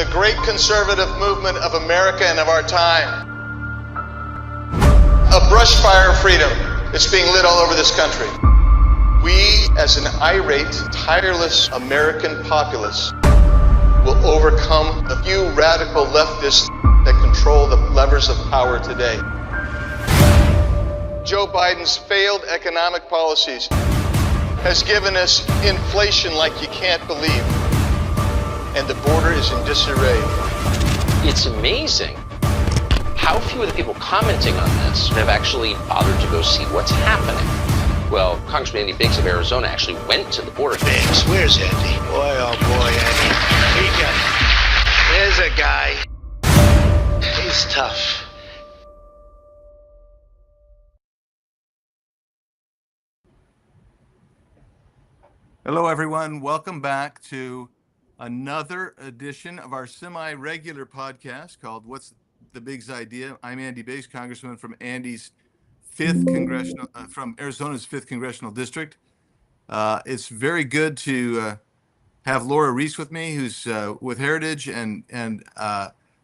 the great conservative movement of America and of our time. A brush fire of freedom that's being lit all over this country. We, as an irate, tireless American populace, will overcome a few radical leftists that control the levers of power today. Joe Biden's failed economic policies has given us inflation like you can't believe, and the border is in disarray. It's amazing how few of the people commenting on this have actually bothered to go see what's happening. Well, Congressman Andy Biggs of Arizona actually went to the border. Biggs, where's Andy? Boy, oh boy, Andy. There's a guy. He's tough. Hello, everyone. Welcome back to another edition of our semi-regular podcast called What's the Biggs Idea? I'm Andy Biggs, Congressman from from Arizona's 5th Congressional District. It's very good to have Lora Ries with me, who's with Heritage and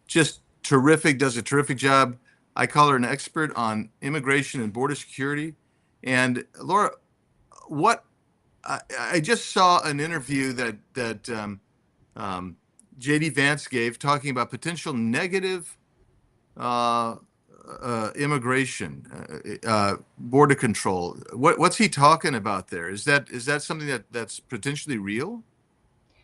just terrific, does a terrific job. I call her an expert on immigration and border security. And Lora, I just saw an interview that J.D. Vance gave talking about potential negative immigration, border control. What's he talking about there? Is that something that's potentially real?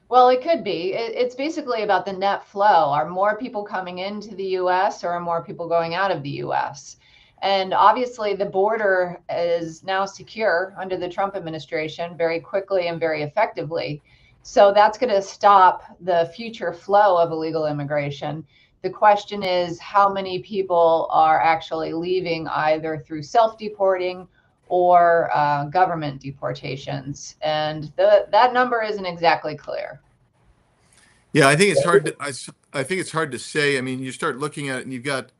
Well, it could be. It's basically about the net flow. Are more people coming into the U.S. or are more people going out of the U.S.? And obviously, the border is now secure under the Trump administration very quickly and very effectively. So that's going to stop the future flow of illegal immigration. The question is how many people are actually leaving either through self-deporting or government deportations. And that number isn't exactly clear. Yeah, I think it's hard. I think it's hard to say. I mean, you start looking at it, and you've got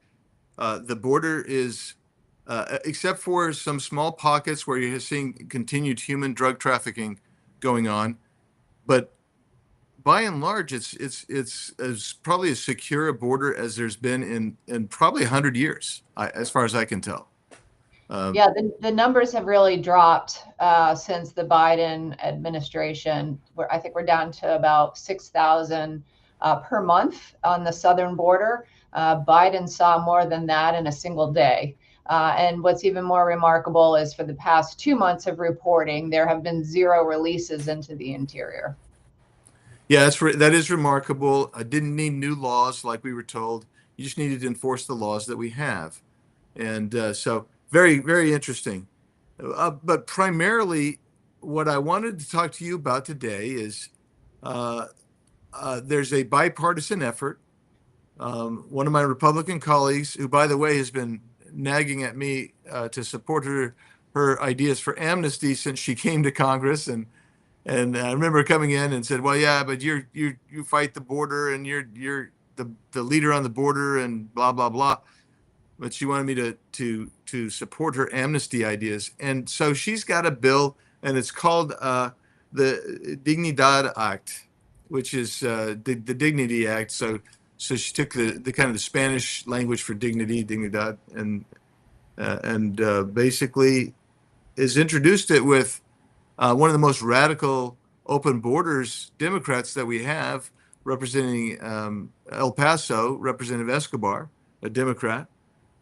the border is, except for some small pockets where you're seeing continued human drug trafficking going on, but by and large, it's probably as secure a border as there's been in probably 100 years, as far as I can tell. Yeah, the numbers have really dropped since the Biden administration. I think we're down to about 6,000 per month on the southern border. Biden saw more than that in a single day. And what's even more remarkable is for the past 2 months of reporting, there have been 0 releases into the interior. Yeah, that is remarkable. I didn't need new laws like we were told. You just needed to enforce the laws that we have. And so very, very interesting. But primarily, what I wanted to talk to you about today is there's a bipartisan effort. One of my Republican colleagues, who, by the way, has been nagging at me to support her ideas for amnesty since she came to Congress, and I remember coming in and said, "Well, yeah, but you fight the border and you're the leader on the border and blah blah blah." But she wanted me to support her amnesty ideas, and so she's got a bill, and it's called the Dignidad Act, which is the Dignity Act. So she took the kind of the Spanish language for dignity, dignidad, and basically is introduced it with one of the most radical open borders Democrats that we have, representing El Paso, Representative Escobar, a Democrat,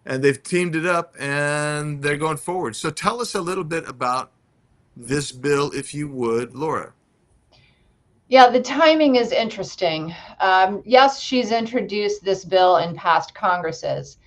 and they've teamed it up and they're going forward. So tell us a little bit about this bill, if you would, Lora. Yeah, the timing is interesting. Yes, she's introduced this bill in past Congresses,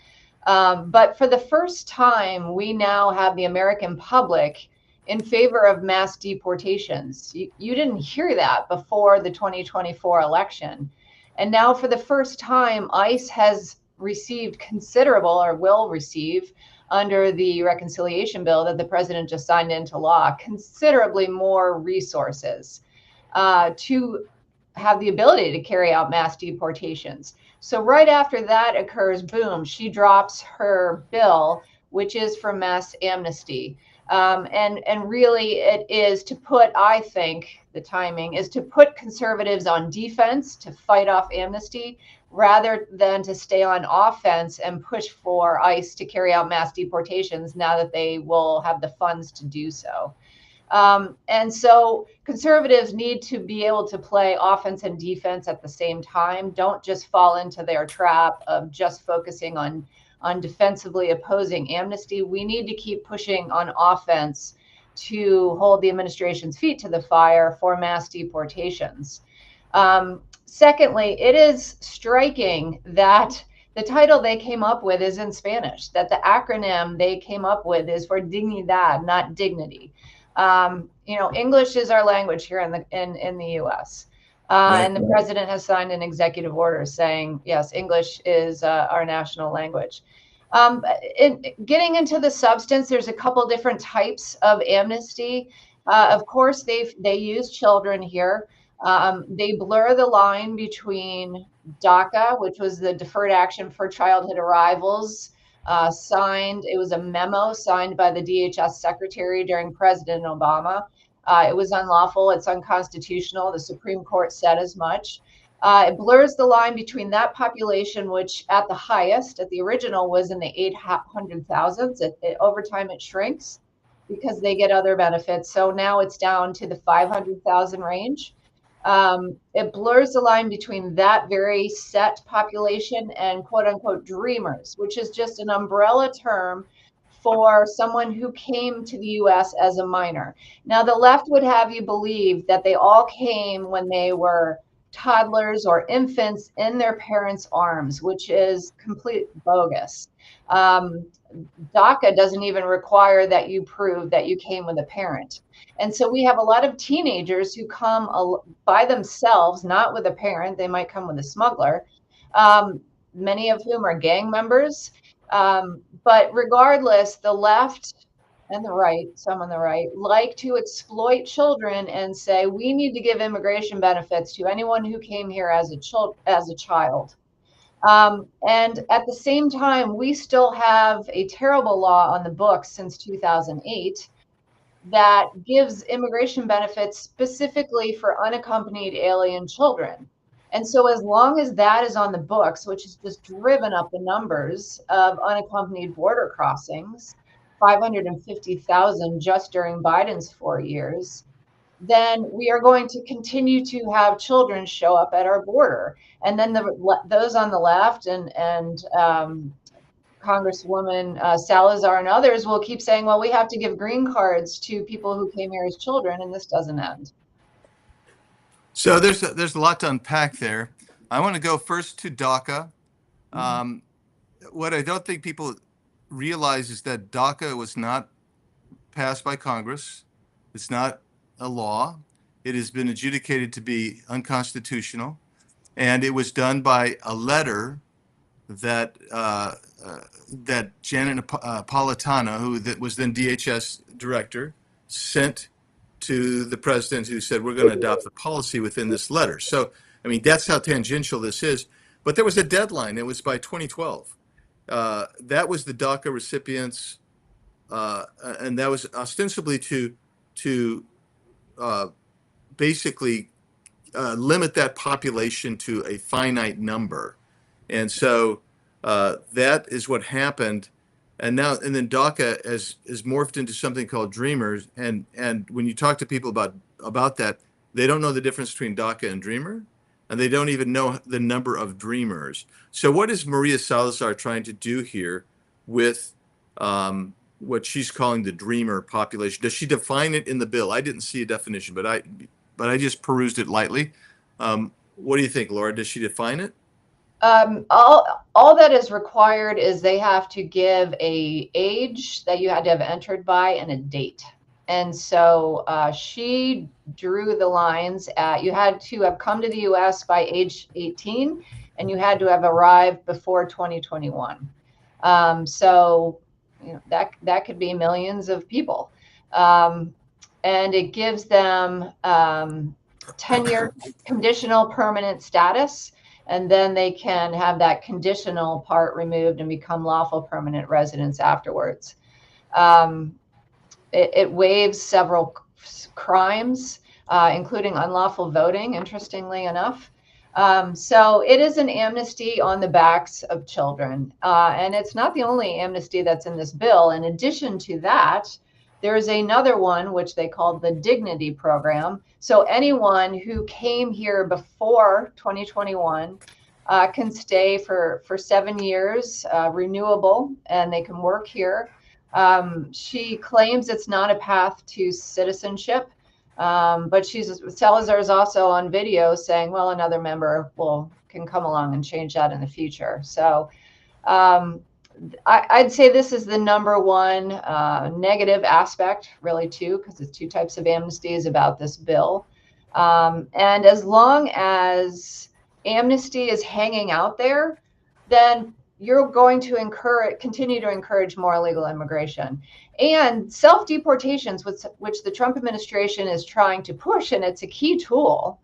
but for the first time, we now have the American public in favor of mass deportations. You didn't hear that before the 2024 election. And now for the first time, ICE has received considerable, or will receive, under the reconciliation bill that the president just signed into law, considerably more resources to have the ability to carry out mass deportations. So right after that occurs, boom, she drops her bill, which is for mass amnesty. And really it is to put, I think the timing is to put conservatives on defense to fight off amnesty rather than to stay on offense and push for ICE to carry out mass deportations now that they will have the funds to do so. And so conservatives need to be able to play offense and defense at the same time. Don't just fall into their trap of just focusing on defensively opposing amnesty. We need to keep pushing on offense to hold the administration's feet to the fire for mass deportations. Secondly, it is striking that the title they came up with is in Spanish, that the acronym they came up with is for dignidad, not dignity. English is our language here in the U.S. And the president has signed an executive order saying, yes, English is our national language. Getting into the substance, there's a couple different types of amnesty. Of course, they use children here. They blur the line between DACA, which was the Deferred Action for Childhood Arrivals, it was a memo signed by the DHS secretary during President Obama. It was unlawful. It's unconstitutional. The Supreme Court said as much. It blurs the line between that population, which at the highest, at the original, was in the 800,000s. Over time, it shrinks because they get other benefits. So now it's down to the 500,000 range. It blurs the line between that very set population and quote unquote dreamers, which is just an umbrella term for someone who came to the US as a minor. Now, the left would have you believe that they all came when they were toddlers or infants in their parents' arms, which is complete bogus. DACA doesn't even require that you prove that you came with a parent. And so we have a lot of teenagers who come by themselves, not with a parent. They might come with a smuggler, many of whom are gang members. But regardless, the left and the right, some on the right, like to exploit children and say, we need to give immigration benefits to anyone who came here as a child. And at the same time, we still have a terrible law on the books since 2008 that gives immigration benefits specifically for unaccompanied alien children. And so as long as that is on the books, which has just driven up the numbers of unaccompanied border crossings, 550,000 just during Biden's 4 years, then we are going to continue to have children show up at our border. And then those on the left and Congresswoman Salazar and others will keep saying, well, we have to give green cards to people who came here as children, and this doesn't end. So there's a lot to unpack there. I want to go first to DACA. What I don't think people realize is that DACA was not passed by Congress. It's not a law. It has been adjudicated to be unconstitutional, and it was done by a letter that Janet Napolitano, who was then DHS director, sent to the president, who said, we're going to adopt the policy within this letter. So, I mean, that's how tangential this is. But there was a deadline. It was by 2012. That was the DACA recipients, and that was ostensibly to basically limit that population to a finite number. And so that is what happened. And then DACA has morphed into something called Dreamers. And when you talk to people about that, they don't know the difference between DACA and Dreamer, and they don't even know the number of Dreamers. So what is Maria Salazar trying to do here with what she's calling the Dreamer population? Does she define it in the bill? I didn't see a definition, but I just perused it lightly. What do you think, Laura? Does she define it? All that is required is they have to give a age that you had to have entered by and a date. And so she drew the lines at, you had to have come to the US by age 18, and you had to have arrived before 2021. So that could be millions of people. And it gives them 10-year conditional permanent status. And then they can have that conditional part removed and become lawful permanent residents afterwards. It waives several crimes, including unlawful voting, interestingly enough. So it is an amnesty on the backs of children. And it's not the only amnesty that's in this bill. In addition to that, there is another one, which they call the Dignity Program. So anyone who came here before 2021 can stay for 7 years, renewable, and they can work here. She claims it's not a path to citizenship. But Salazar is also on video saying, well, another member can come along and change that in the future. So I'd say this is the number one negative aspect, really, too, because it's two types of amnesties about this bill. And as long as amnesty is hanging out there, then you're going to continue to encourage more illegal immigration and self-deportations, which the Trump administration is trying to push, and it's a key tool.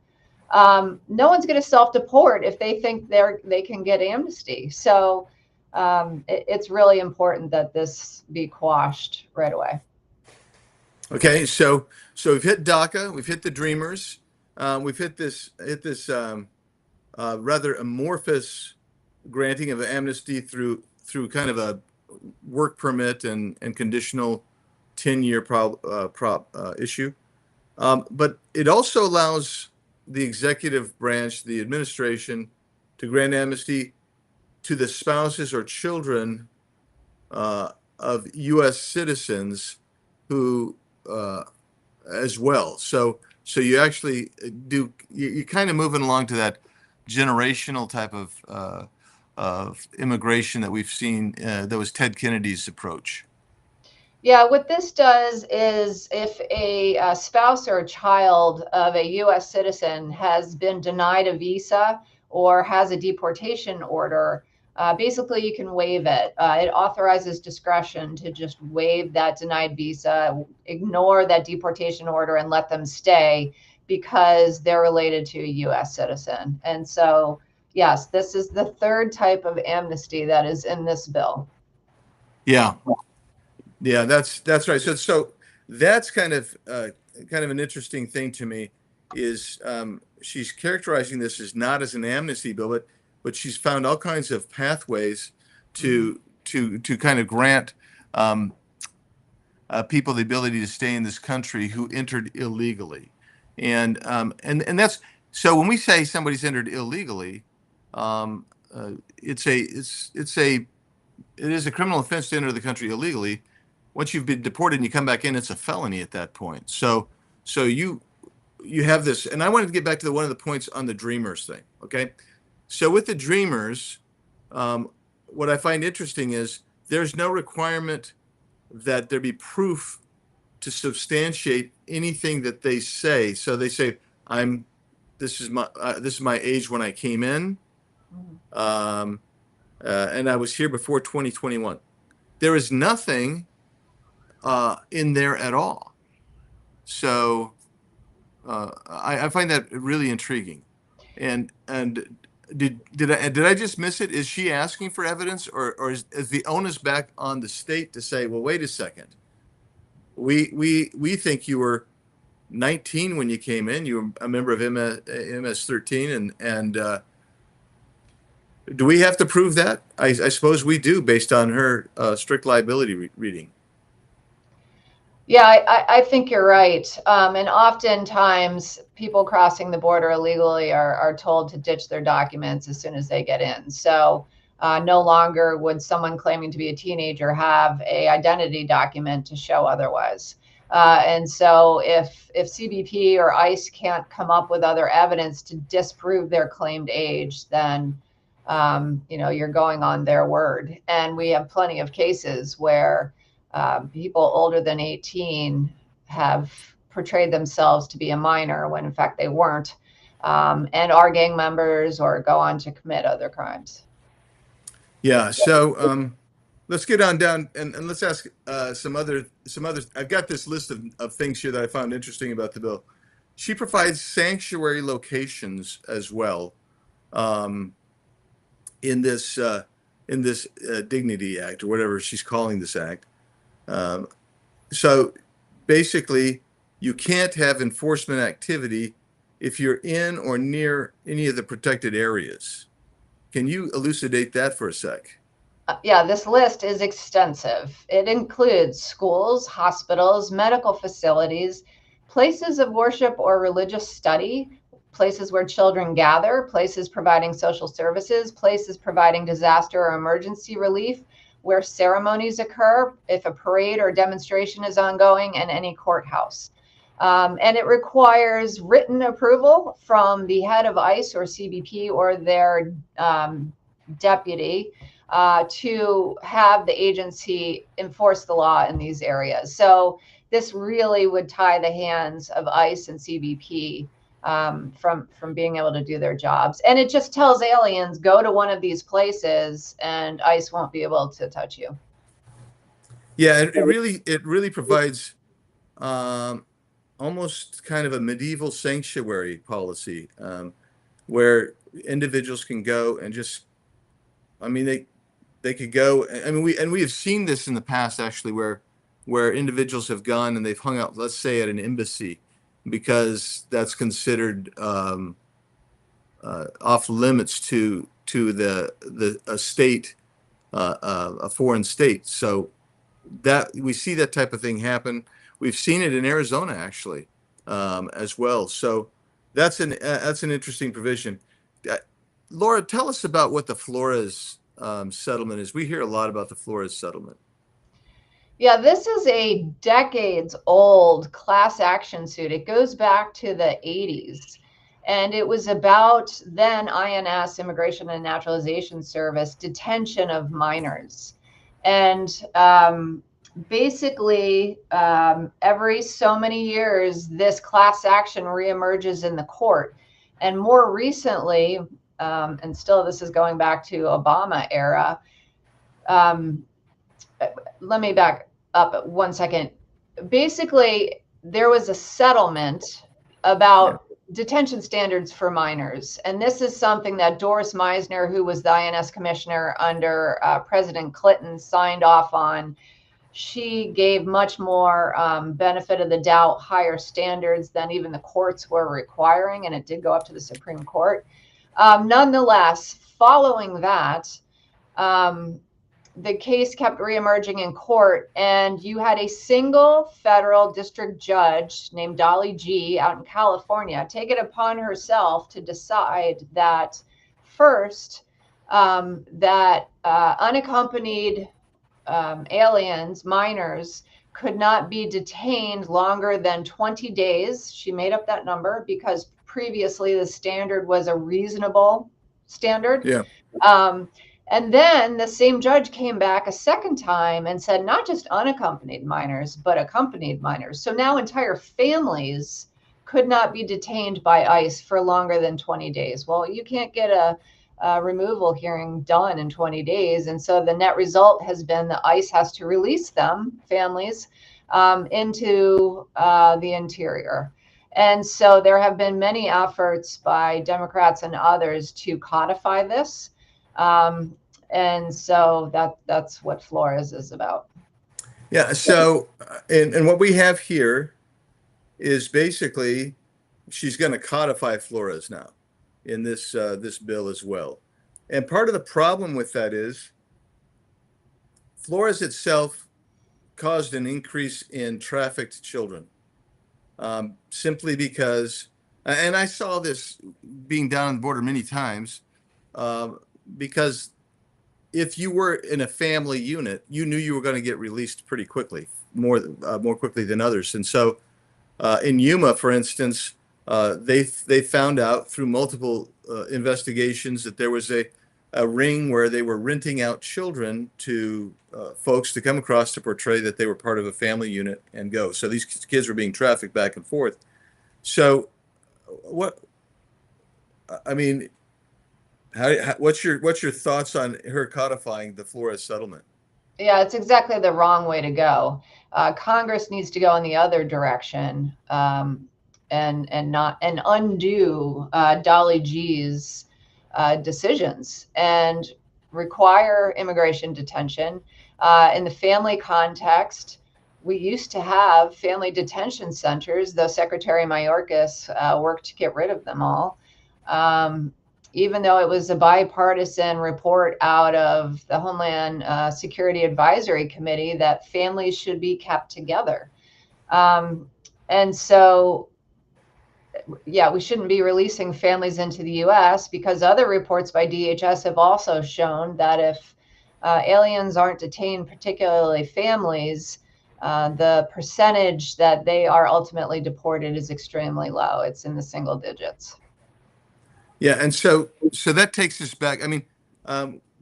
No one's going to self-deport if they think they can get amnesty. So it's really important that this be quashed right away. Okay, so we've hit DACA, we've hit the Dreamers, we've hit this rather amorphous granting of amnesty through kind of a work permit and conditional 10-year issue. But it also allows the executive branch, the administration, to grant amnesty to the spouses or children of U.S. citizens who as well. So you actually you're kind of moving along to that generational type of immigration that we've seen. That was Ted Kennedy's approach. Yeah, what this does is if a spouse or a child of a U.S. citizen has been denied a visa or has a deportation order, basically you can waive it. It authorizes discretion to just waive that denied visa, ignore that deportation order, and let them stay because they're related to a U.S. citizen. And so, yes, this is the third type of amnesty that is in this bill. Yeah. Yeah, that's right. So that's kind of an interesting thing to me is she's characterizing this as not as an amnesty bill, but she's found all kinds of pathways to kind of grant people the ability to stay in this country who entered illegally, and that's so when we say somebody's entered illegally, it is a criminal offense to enter the country illegally. Once you've been deported and you come back in, it's a felony at that point. So you have this, and I wanted to get back to one of the points on the Dreamers thing. Okay, so with the Dreamers, what I find interesting is there's no requirement that there be proof to substantiate anything that they say. So they say, this is my age when I came in, and I was here before 2021. There is nothing in there at all. So I find that really intriguing. And did I just miss it? Is she asking for evidence, or is the onus back on the state to say, well, wait a second, we think you were 19 when you came in, you were a member of MS 13, and do we have to prove that? I suppose we do, based on her strict liability reading. Yeah, I think you're right. And oftentimes people crossing the border illegally are told to ditch their documents as soon as they get in. So no longer would someone claiming to be a teenager have a identity document to show otherwise. And so if CBP or ICE can't come up with other evidence to disprove their claimed age, then you're going on their word. And we have plenty of cases where people older than 18 have portrayed themselves to be a minor when in fact they weren't, and are gang members or go on to commit other crimes. Yeah. So let's get on down and let's ask some other. I've got this list of things here that I found interesting about the bill. She provides sanctuary locations as well in this Dignity Act, or whatever she's calling this act. So basically you can't have enforcement activity if you're in or near any of the protected areas. Can you elucidate that for a sec? Yeah, this list is extensive. It includes schools, hospitals, medical facilities, places of worship or religious study, places where children gather, places providing social services, places providing disaster or emergency relief, where ceremonies occur, if a parade or demonstration is ongoing, and any courthouse. And it requires written approval from the head of ICE or CBP or their deputy to have the agency enforce the law in these areas. So this really would tie the hands of ICE and CBP from being able to do their jobs. And it just tells aliens, go to one of these places and ICE won't be able to touch you. Yeah, it really provides almost kind of a medieval sanctuary policy, where individuals can go and just, I mean, they could go. I mean, we have seen this in the past actually, where individuals have gone and they've hung out, let's say, at an embassy, because that's considered off limits to a state, a foreign state. So that we see that type of thing happen. We've seen it in Arizona actually, as well. So that's an interesting provision. Lora, tell us about what the Flores settlement is. We hear a lot about the Flores settlement. Yeah, this is a decades old class action suit. It goes back to the 80s. And it was about then INS, Immigration and Naturalization Service, detention of minors. And basically, every so many years, this class action reemerges in the court. And more recently, and still this is going back to Obama era, let me back up 1 second. Basically, there was a settlement about detention standards for minors. And this is something that Doris Meisner, who was the INS commissioner under President Clinton, signed off on. She gave much more benefit of the doubt, higher standards than even the courts were requiring, and it did go up to the Supreme Court. Nonetheless, following that, the case kept reemerging in court, and you had a single federal district judge named Dolly G out in California take it upon herself to decide that first, that unaccompanied aliens, minors, could not be detained longer than 20 days. She made up that number because previously the standard was a reasonable standard. Yeah. And then the same judge came back a second time and said, not just unaccompanied minors, but accompanied minors. So now entire families could not be detained by ICE for longer than 20 days. Well, you can't get a removal hearing done in 20 days. And so the net result has been that ICE has to release them, families, into the interior. And so there have been many efforts by Democrats and others to codify this. And so that's what Flores is about. Yeah. So, and what we have here is basically she's going to codify Flores now in this bill as well. And part of the problem with that is Flores itself caused an increase in trafficked children, simply because, and I saw this being down on the border many times, because if you were in a family unit, you knew you were going to get released pretty quickly, more quickly than others. And so in Yuma, for instance, they found out through multiple investigations that there was a ring where they were renting out children to folks to come across to portray that they were part of a family unit and go. So these kids were being trafficked back and forth. So what's your thoughts on her codifying the Flores settlement? Yeah, it's exactly the wrong way to go. Congress needs to go in the other direction, and undo Dolly G's decisions and require immigration detention in the family context. we used to have family detention centers, though Secretary Mayorkas worked to get rid of them all. Even though it was a bipartisan report out of the Homeland Security Advisory Committee that families should be kept together. And so, yeah, we shouldn't be releasing families into the US, because other reports by DHS have also shown that if aliens aren't detained, particularly families, the percentage that they are ultimately deported is extremely low. It's in the single digits. Yeah, and so that takes us back. I mean,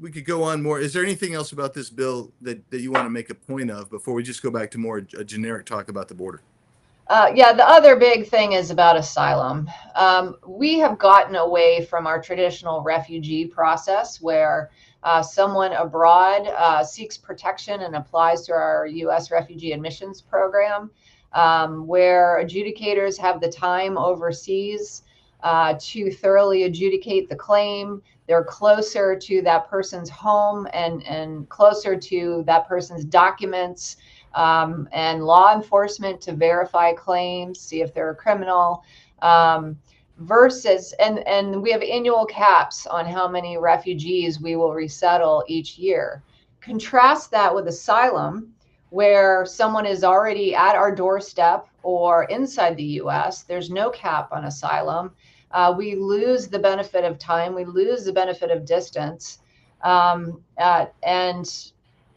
we could go on more. Is there anything else about this bill that you want to make a point of before we just go back to more a generic talk about the border? Yeah, the other big thing is about asylum. We have gotten away from our traditional refugee process where someone abroad seeks protection and applies to our U.S. refugee admissions program, where adjudicators have the time overseas to thoroughly adjudicate the claim. They're closer to that person's home and closer to that person's documents, and law enforcement to verify claims, see if they're a criminal, versus, and we have annual caps on how many refugees we will resettle each year. Contrast that with asylum, where someone is already at our doorstep or inside the US. There's no cap on asylum. We lose the benefit of time, we lose the benefit of distance, and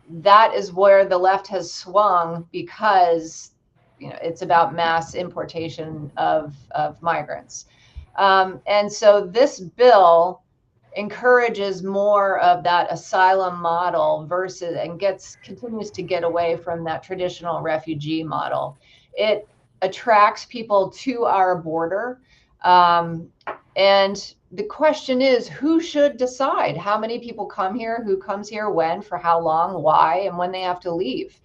that is where the left has swung, because it's about mass importation of migrants. And so this bill encourages more of that asylum model versus, and continues to get away from that traditional refugee model. It attracts people to our border. And the question is, who should decide how many people come here, who comes here, when, for how long, why, and when they have to leave?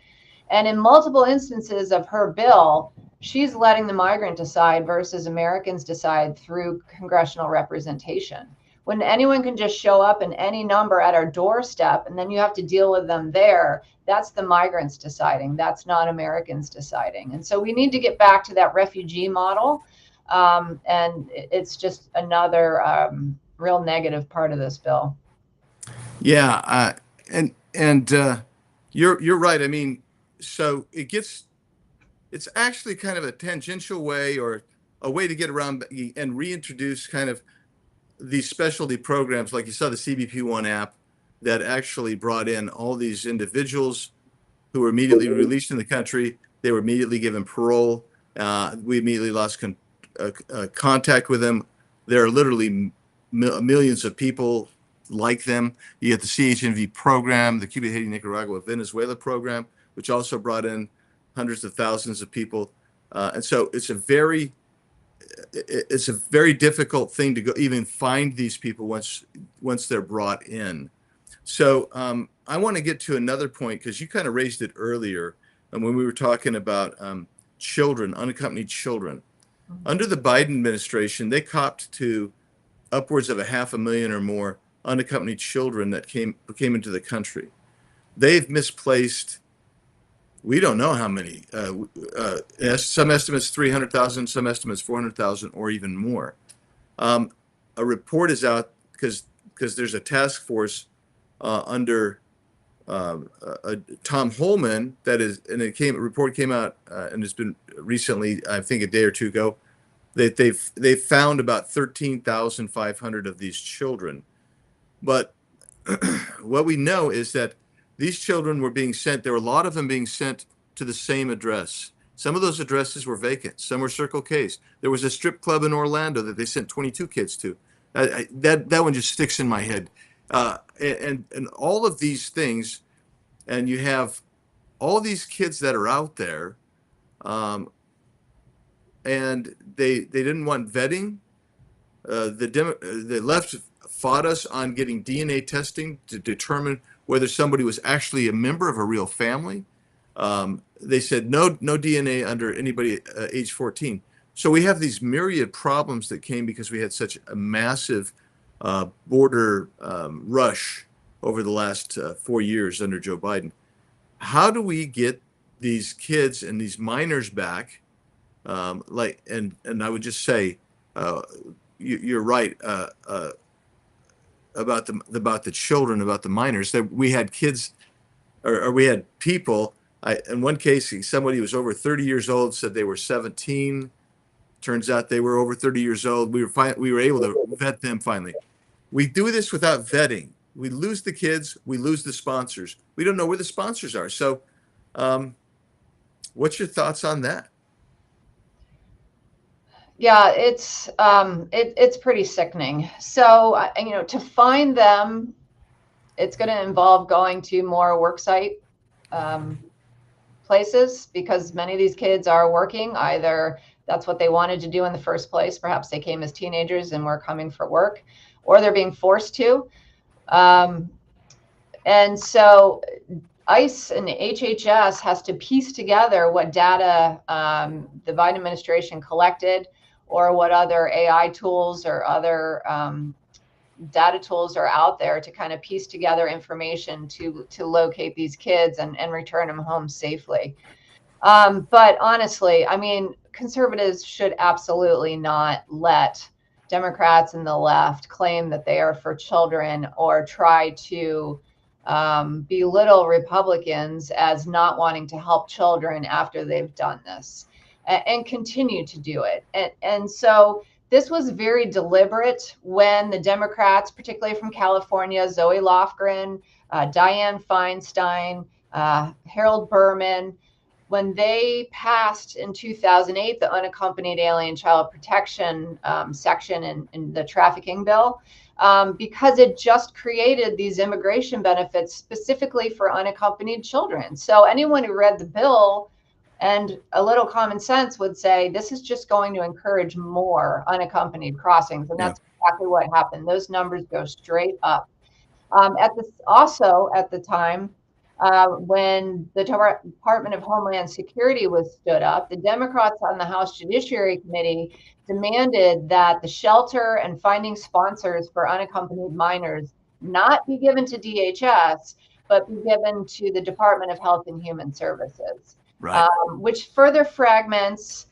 And in multiple instances of her bill, she's letting the migrant decide versus Americans decide through congressional representation. When anyone can just show up in any number at our doorstep and then you have to deal with them there, that's the migrants deciding. That's not Americans deciding. And so we need to get back to that refugee model. And it's just another real negative part of this bill. Yeah, and you're right. I mean, so it's actually kind of a tangential way, or a way to get around and reintroduce kind of these specialty programs, like you saw the CBP One app that actually brought in all these individuals who were immediately released in the country. They were immediately given parole. We immediately lost contact with them. There are literally millions of people like them. You get the CHNV program, the Cuba, Haiti, Nicaragua, Venezuela program, which also brought in hundreds of thousands of people. And so it's a very difficult thing to go even find these people once they're brought in. So I want to get to another point, because you kind of raised it earlier, and when we were talking about children, unaccompanied children. Under the Biden administration, they copped to upwards of 500,000 or more unaccompanied children that came into the country. They've misplaced, we don't know how many, some estimates 300,000, some estimates 400,000, or even more. A report is out, because there's a task force under Tom Holman that is, and a report came out and has been recently, I think a day or two ago, that they've found about 13,500 of these children. But what we know is that these children were being sent, there were a lot of them being sent to the same address. Some of those addresses were vacant, some were Circle K's. There was a strip club in Orlando that they sent 22 kids to. That one just sticks in my head. And all of these things, and you have all these kids that are out there, and they didn't want vetting. The left fought us on getting DNA testing to determine whether somebody was actually a member of a real family. They said no DNA under anybody age 14. So we have these myriad problems that came because we had such a massive border rush over the last 4 years under Joe Biden. How do we get these kids and these minors back. And I would just say, uh, you're right, about the children, about the minors. That we had kids, or we had people. In one case, somebody who was over 30 years old said they were 17. Turns out they were over 30 years old. We were able to vet them finally. We do this without vetting. We lose the kids. We lose the sponsors. We don't know where the sponsors are. So, um, what's your thoughts on that? Yeah, it's pretty sickening. So, to find them, it's going to involve going to more worksite um, places, because many of these kids are working. Either that's what they wanted to do in the first place. Perhaps they came as teenagers and were coming for work, or they're being forced to. Um, and so ICE and HHS has to piece together what data the Biden administration collected, or what other AI tools or other data tools are out there to kind of piece together information to locate these kids and return them home safely. But honestly, I mean, conservatives should absolutely not let Democrats and the left claim that they are for children, or try to belittle Republicans as not wanting to help children after they've done this, and continue to do it. And so this was very deliberate when the Democrats, particularly from California, Zoe Lofgren, Dianne Feinstein, Harold Berman, when they passed in 2008 the unaccompanied alien child protection section in the trafficking bill, because it just created these immigration benefits specifically for unaccompanied children. So anyone who read the bill and a little common sense would say this is just going to encourage more unaccompanied crossings, and Yeah. that's exactly what happened. Those numbers go straight up. At the time, when the Department of Homeland Security was stood up, the Democrats on the House Judiciary Committee demanded that the shelter and finding sponsors for unaccompanied minors not be given to DHS, but be given to the Department of Health and Human Services, Right. which further fragments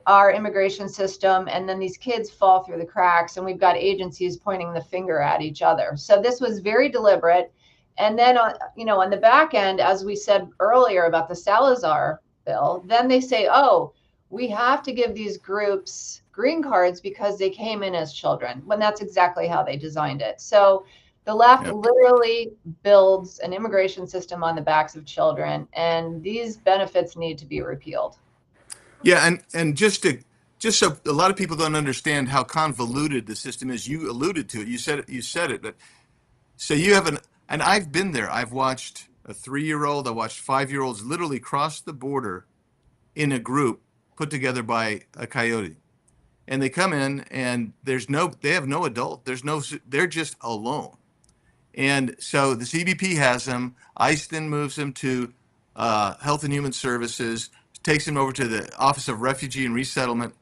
our immigration system. And then these kids fall through the cracks, and we've got agencies pointing the finger at each other. So this was very deliberate. And then on the back end, as we said earlier about the Salazar bill, then they say, oh, we have to give these groups green cards because they came in as children, when that's exactly how they designed it. So the left Yeah. literally builds an immigration system on the backs of children, and these benefits need to be repealed. Yeah, and just so a lot of people don't understand how convoluted the system is. You alluded to it. You said it. But so you have and I've been there. I've watched a 3-year-old. I watched 5-year-olds literally cross the border in a group put together by a coyote, and they come in and they have no adult. They're just alone. And so the CBP has them. ICE then moves them to Health and Human Services, takes them over to the Office of Refugee and Resettlement.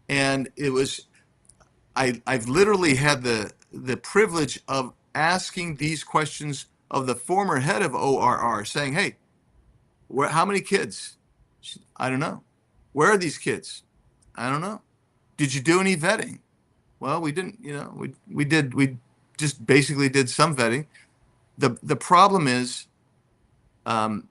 And I've literally had the privilege of asking these questions of the former head of ORR, saying, "Hey, how many kids? I don't know. Where are these kids? I don't know. Did you do any vetting? Well, we didn't. We did. We just basically did some vetting. The problem is, um,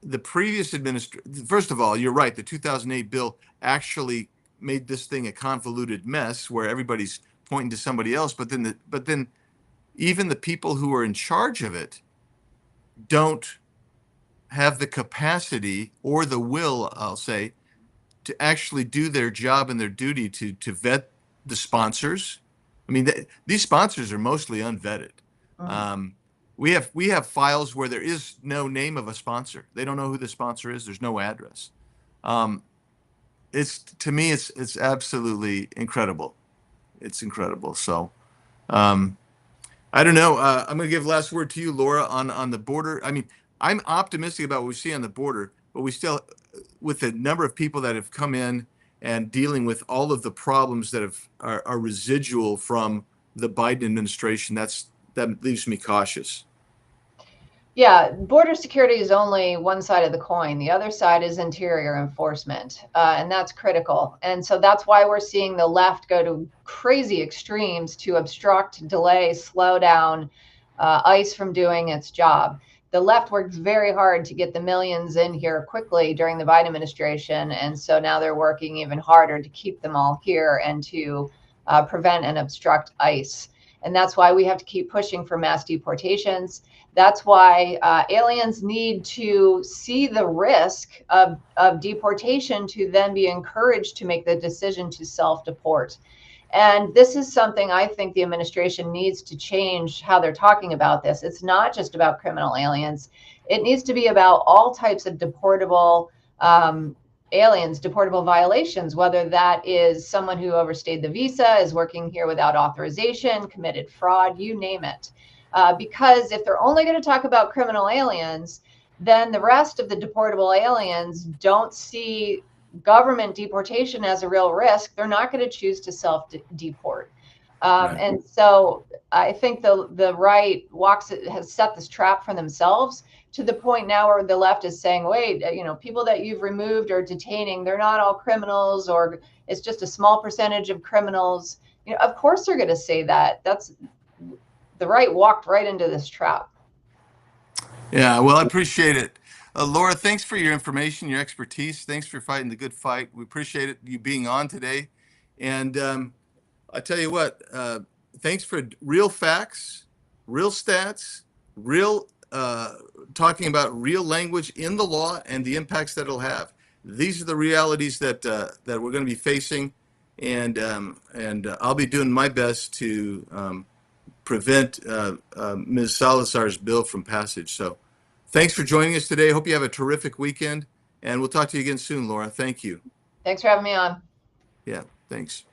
the previous administration. First of all, you're right. The 2008 bill actually made this thing a convoluted mess where everybody's pointing to somebody else. But then even the people who are in charge of it don't have the capacity or the will, I'll say, to actually do their job and their duty to vet the sponsors. I mean, these sponsors are mostly unvetted. Mhm. Um, we have files where there is no name of a sponsor. They don't know who the sponsor is. There's no address. Um, it's to me, it's absolutely incredible. It's incredible. So, um, I don't know. I'm going to give last word to you, Laura, on the border. I mean, I'm optimistic about what we see on the border, but we still, with the number of people that have come in and dealing with all of the problems that are residual from the Biden administration, that leaves me cautious. Yeah, border security is only one side of the coin. The other side is interior enforcement, and that's critical. And so that's why we're seeing the left go to crazy extremes to obstruct, delay, slow down ICE from doing its job. The left worked very hard to get the millions in here quickly during the Biden administration, and so now they're working even harder to keep them all here and to prevent and obstruct ICE. And that's why we have to keep pushing for mass deportations. That's why aliens need to see the risk of deportation to then be encouraged to make the decision to self-deport. And this is something I think the administration needs to change how they're talking about this. It's not just about criminal aliens. It needs to be about all types of deportable aliens, deportable violations, whether that is someone who overstayed the visa, is working here without authorization, committed fraud, you name it. Because if they're only going to talk about criminal aliens, then the rest of the deportable aliens don't see government deportation as a real risk. They're not going to choose to self-deport. Right. And so I think the right has set this trap for themselves to the point now where the left is saying, wait, people that you've removed or detaining, they're not all criminals, or it's just a small percentage of criminals. Of course they're going to say that. That's the right walked right into this trap. Yeah, well, I appreciate it. Laura, thanks for your information, your expertise. Thanks for fighting the good fight. We appreciate it, you being on today. And I tell you what, thanks for real facts, real stats, real talking about real language in the law and the impacts that it'll have. These are the realities that that we're going to be facing, and I'll be doing my best to prevent Ms. Salazar's bill from passage. So, thanks for joining us today. Hope you have a terrific weekend, and we'll talk to you again soon, Laura. Thank you. Thanks for having me on. Yeah, thanks.